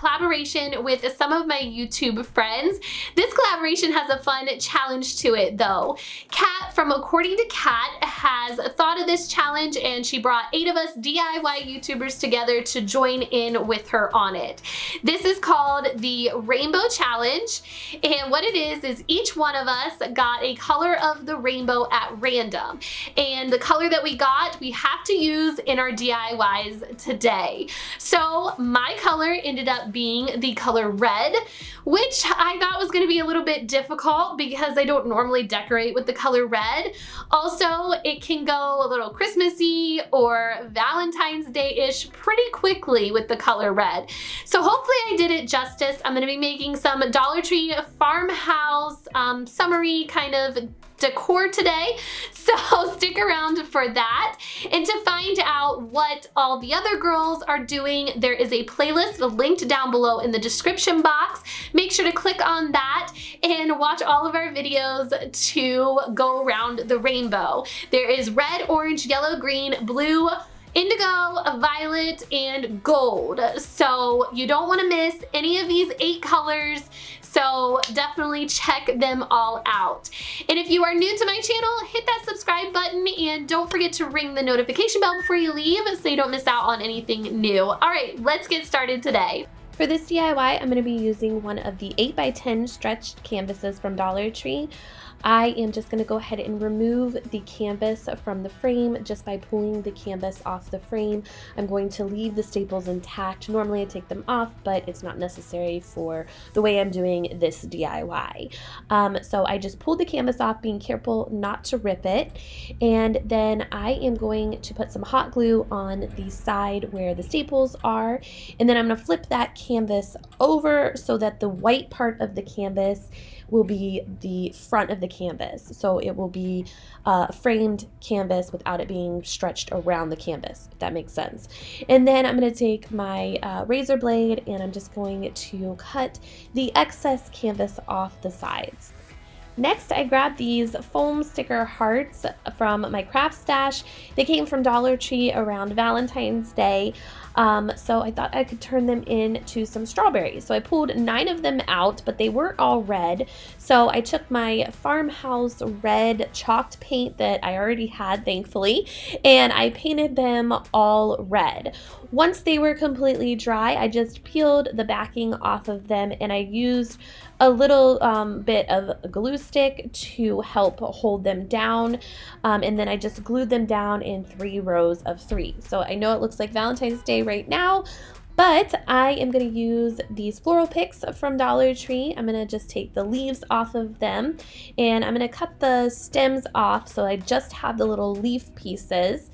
collaboration with some of my YouTube friends. This collaboration has a fun challenge to it though. Kat from According to Kat has thought of this challenge, and she brought 8 of us DIY YouTubers together to join in with her on it. This is called the Rainbow Challenge, and what it is each one of us got a color of the rainbow at random, and the color that we got we have to use in our DIYs today. So my color ended up being the color red, which I thought was going to be a little bit difficult because I don't normally decorate with the color red. Also, it can go a little Christmassy or Valentine's Day-ish pretty quickly with the color red. So hopefully I did it justice. I'm going to be making some Dollar Tree farmhouse summery kind of decor today, so stick around for that. And to find out what all the other girls are doing, there is a playlist linked down below in the description box. Make sure to click on that and watch all of our videos to go around the rainbow. There is red, orange, yellow, green, blue, indigo, violet, and gold. So you don't want to miss any of these 8 colors. So definitely check them all out. And if you are new to my channel, hit that subscribe button and don't forget to ring the notification bell before you leave so you don't miss out on anything new. All right, let's get started today. For this DIY, I'm going to be using one of the 8x10 stretched canvases from Dollar Tree. I am just going to go ahead and remove the canvas from the frame just by pulling the canvas off the frame. I'm going to leave the staples intact. Normally I take them off, but it's not necessary for the way I'm doing this DIY. So I just pulled the canvas off, being careful not to rip it. And then I am going to put some hot glue on the side where the staples are. And then I'm going to flip that canvas over so that the white part of the canvas will be the front of the canvas. So it will be framed canvas without it being stretched around the canvas, if that makes sense. And then I'm going to take my razor blade and I'm just going to cut the excess canvas off the sides. Next, I grabbed these foam sticker hearts from my craft stash. They came from Dollar Tree around Valentine's Day. So I thought I could turn them into some strawberries. So I pulled 9 of them out, but they weren't all red. So I took my Farmhouse red chalked paint that I already had, thankfully, and I painted them all red. Once they were completely dry, I just peeled the backing off of them and I used a little bit of glue stick to help hold them down, and then I just glued them down in 3 rows of 3. So I know it looks like Valentine's Day right now, but I am going to use these floral picks from Dollar Tree. I'm going to just take the leaves off of them and I'm going to cut the stems off so I just have the little leaf pieces,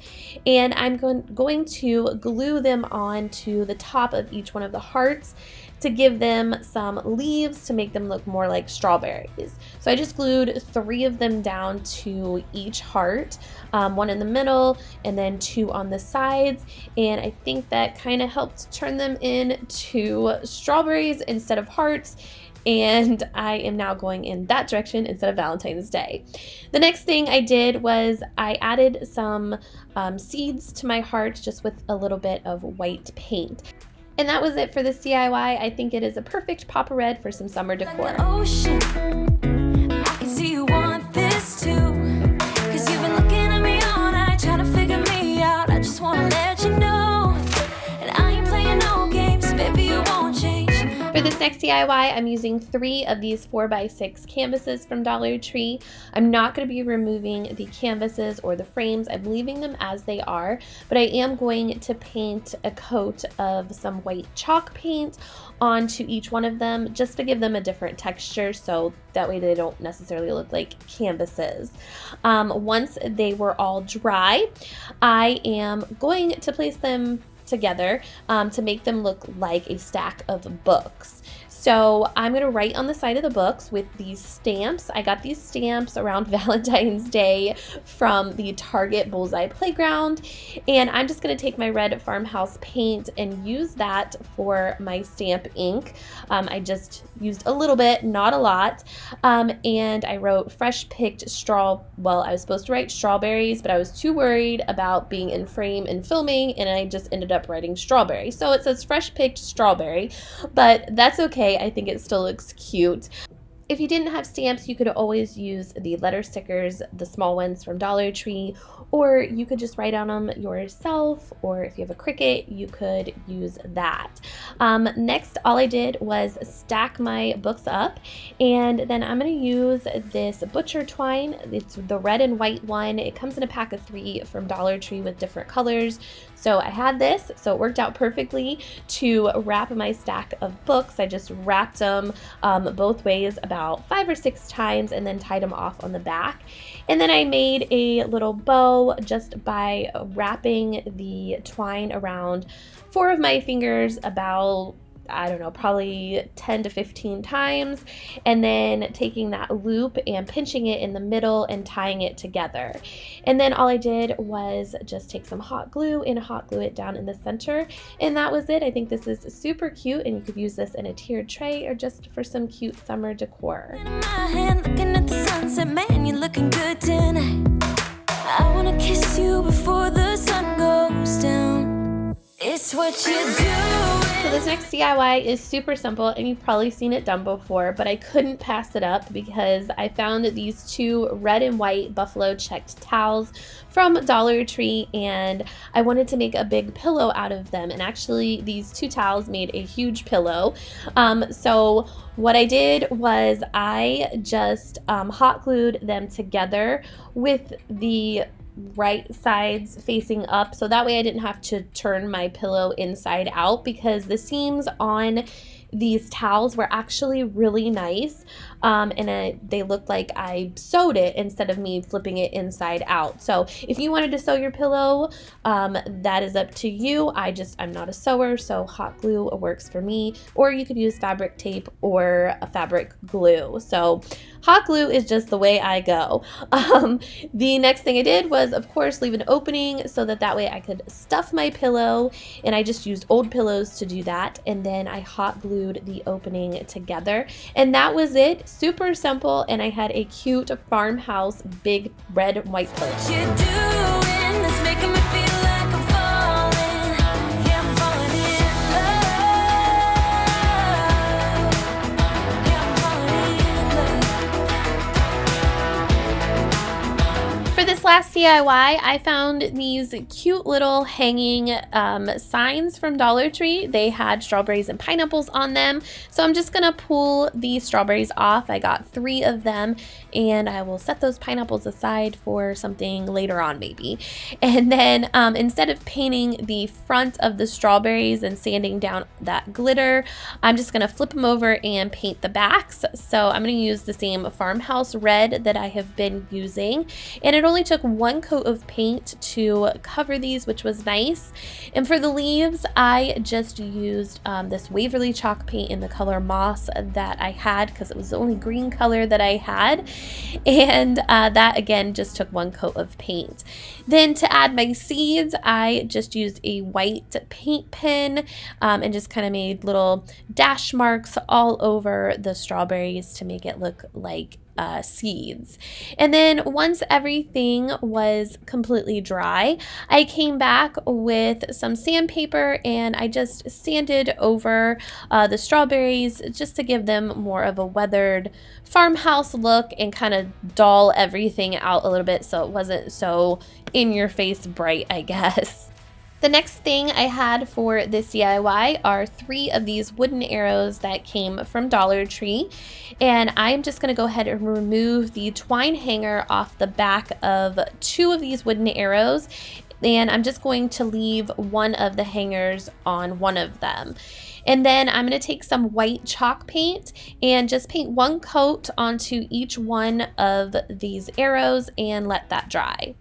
and I'm going to glue them onto the top of each one of the hearts to give them some leaves to make them look more like strawberries. So I just glued 3 of them down to each heart, 1 in the middle and then 2 on the sides, and I think that kind of helped turn them into strawberries instead of hearts. And I am now going in that direction instead of Valentine's Day. The next thing I did was I added some seeds to my heart just with a little bit of white paint. And that was it for this DIY. I think it is a perfect pop of red for some summer decor. Like the ocean, I can see you want this too. 'Cause you've been looking at me all night, trying to figure me out. I just wanna let you know, and I ain't playing no games, baby, you won't change. For this next DIY, I'm using 3 of these 4x6 canvases from Dollar Tree. I'm not going to be removing the canvases or the frames. I'm leaving them as they are, but I am going to paint a coat of some white chalk paint onto each one of them just to give them a different texture, so that way they don't necessarily look like canvases. Once they were all dry, I am going to place them together to make them look like a stack of books. So I'm gonna write on the side of the books with these stamps. I got these stamps around Valentine's Day from the Target Bullseye Playground, and I'm just gonna take my red farmhouse paint and use that for my stamp ink. I just used a little bit, not a lot, and I wrote fresh picked well, I was supposed to write strawberries, but I was too worried about being in frame and filming, and I just ended up writing strawberry. So it says fresh picked strawberry, but that's okay. I think it still looks cute. If you didn't have stamps, you could always use the letter stickers, the small ones from Dollar Tree, or you could just write on them yourself, or if you have a Cricut, you could use that. Next, all I did was stack my books up, and then I'm going to use this butcher twine. It's the red and white one. It comes in a pack of 3 from Dollar Tree with different colors. So I had this, so it worked out perfectly to wrap my stack of books. I just wrapped them both ways about 5 or 6 times and then tied them off on the back. And then I made a little bow just by wrapping the twine around 4 of my fingers about, I don't know, probably 10 to 15 times, and then taking that loop and pinching it in the middle and tying it together. And then all I did was just take some hot glue and hot glue it down in the center, and that was it. I think this is super cute, and you could use this in a tiered tray or just for some cute summer decor. In my hand, looking at the sunset, man, you're looking good tonight. I wanna kiss you before the sun goes down. It's what you do. So this next DIY is super simple, and you've probably seen it done before, but I couldn't pass it up because I found these 2 red and white buffalo checked towels from Dollar Tree, and I wanted to make a big pillow out of them. And actually, these 2 towels made a huge pillow. So what I did was I just hot glued them together with the right sides facing up, so that way I didn't have to turn my pillow inside out, because the seams on these towels were actually really nice, and they looked like I sewed it instead of me flipping it inside out. So if you wanted to sew your pillow, that is up to you. I'm not a sewer, so hot glue works for me, or you could use fabric tape or a fabric glue. So hot glue is just the way I go. The next thing I did was, of course, leave an opening so that way I could stuff my pillow, and I just used old pillows to do that, and then I hot glued the opening together, and that was it. Super simple, and I had a cute farmhouse big red and white pillow. What you doing that's making me feel like I'm falling. Yeah, I'm falling in love. Yeah, I'm falling in love. For this last DIY, I found these cute little hanging signs from Dollar Tree. They had strawberries and pineapples on them. So I'm just gonna pull these strawberries off. I got 3 of them, and I will set those pineapples aside for something later on maybe. And then instead of painting the front of the strawberries and sanding down that glitter, I'm just gonna flip them over and paint the backs. So I'm gonna use the same farmhouse red that I have been using, and it only took 1 coat of paint to cover these, which was nice. And for the leaves, I just used this Waverly chalk paint in the color Moss that I had, because it was the only green color that I had, and that again just took 1 coat of paint. Then to add my seeds, I just used a white paint pen and just kind of made little dash marks all over the strawberries to make it look like seeds. And then once everything was completely dry, I came back with some sandpaper and I just sanded over the strawberries just to give them more of a weathered farmhouse look and kind of dull everything out a little bit so it wasn't so in your face bright, I guess. The next thing I had for this DIY are 3 of these wooden arrows that came from Dollar Tree, and I'm just going to go ahead and remove the twine hanger off the back of 2 of these wooden arrows, and I'm just going to leave one of the hangers on one of them. And then I'm going to take some white chalk paint and just paint 1 coat onto each one of these arrows and let that dry.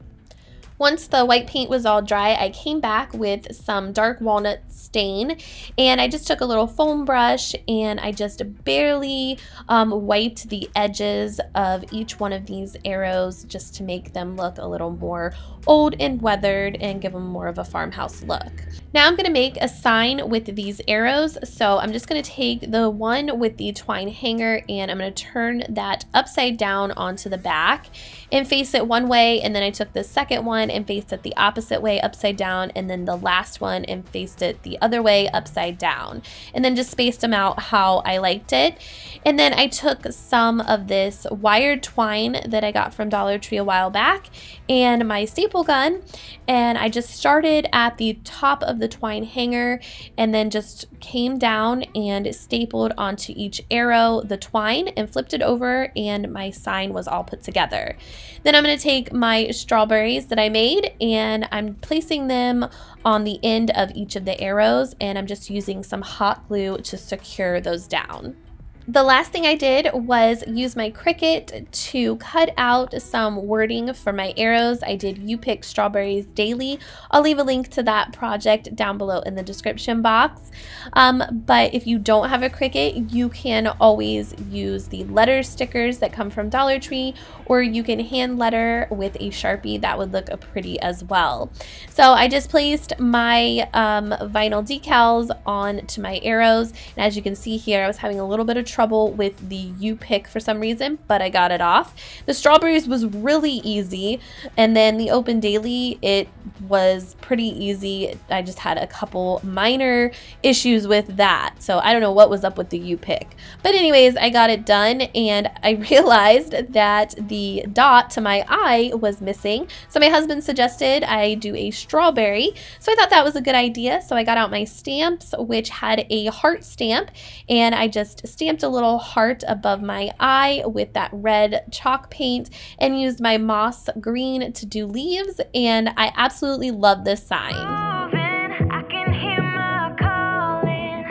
Once the white paint was all dry, I came back with some dark walnut stain, and I just took a little foam brush and I just barely wiped the edges of each one of these arrows just to make them look a little more old and weathered and give them more of a farmhouse look. Now I'm going to make a sign with these arrows, so I'm just going to take the one with the twine hanger and I'm going to turn that upside down onto the back and face it one way, and then I took the second one and faced it the opposite way upside down, and then the last one and faced it the other way upside down, and then just spaced them out how I liked it. And then I took some of this wired twine that I got from Dollar Tree a while back and my staple gun, and I just started at the top of the twine hanger and then just came down and stapled onto each arrow the twine and flipped it over, and my sign was all put together. Then I'm going to take my strawberries that I made and I'm placing them on the end of each of the arrows, and I'm just using some hot glue to secure those down. The last thing I did was use my Cricut to cut out some wording for my arrows. I did "You Pick Strawberries Daily." I'll leave a link to that project down below in the description box. But if you don't have a Cricut, you can always use the letter stickers that come from Dollar Tree, or you can hand letter with a Sharpie. That would look pretty as well. So I just placed my vinyl decals onto my arrows, and as you can see here, I was having a little bit of trouble with the "You Pick" for some reason, but I got it off. The strawberries was really easy, and then the "Open Daily," it was pretty easy. I just had a couple minor issues with that, so I don't know what was up with the "You Pick." But anyways, I got it done, and I realized that the dot to my eye was missing, so my husband suggested I do a strawberry, so I thought that was a good idea. So I got out my stamps, which had a heart stamp, and I just stamped a little heart above my eye with that red chalk paint and used my moss green to do leaves, and I absolutely love this sign. I can hear my calling.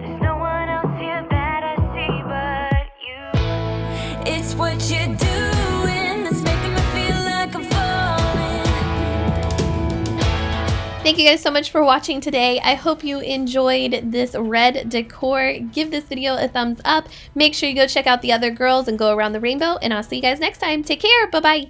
There's no one else here that I see but you. It's what you're doing that's making me feel like I'm falling. Thank you guys so much for watching today. I hope you enjoyed this red decor. Give this video a thumbs up. Make sure you go check out the other girls and go around the rainbow, and I'll see you guys next time. Take care. Bye-bye.